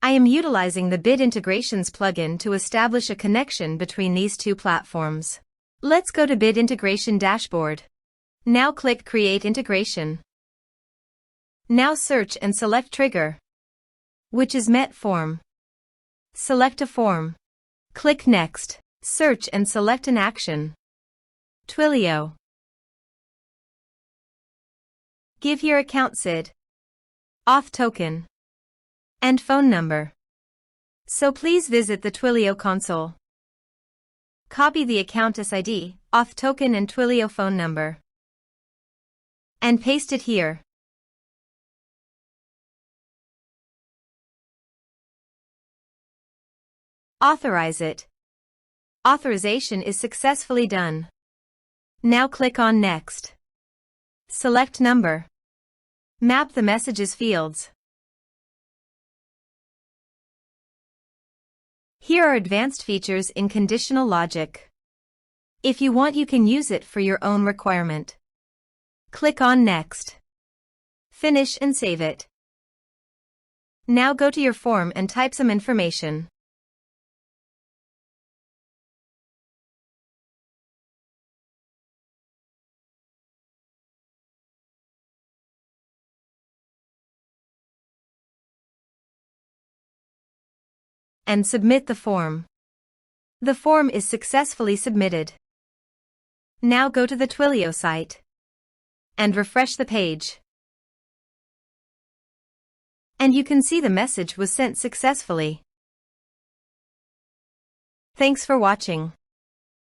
I am utilizing the Bid Integrations plugin to establish a connection between these two platforms. Let's go to Bid Integration Dashboard. Now click Create Integration. Now search and select Trigger, which is MetForm. Select a form. Click Next. Search and select an action. Twilio. Give your account SID, auth token, and phone number. So please visit the Twilio console. Copy the account SID, auth token and Twilio phone number, and paste it here. Authorize it. Authorization is successfully done. Now click on Next. Select number. Map the messages fields. Here are advanced features in conditional logic. If you want, you can use it for your own requirement. Click on Next. Finish and save it. Now go to your form and type some information. And submit the form. The form is successfully submitted. Now go to the Twilio site and refresh the page. And you can see the message was sent successfully. Thanks for watching.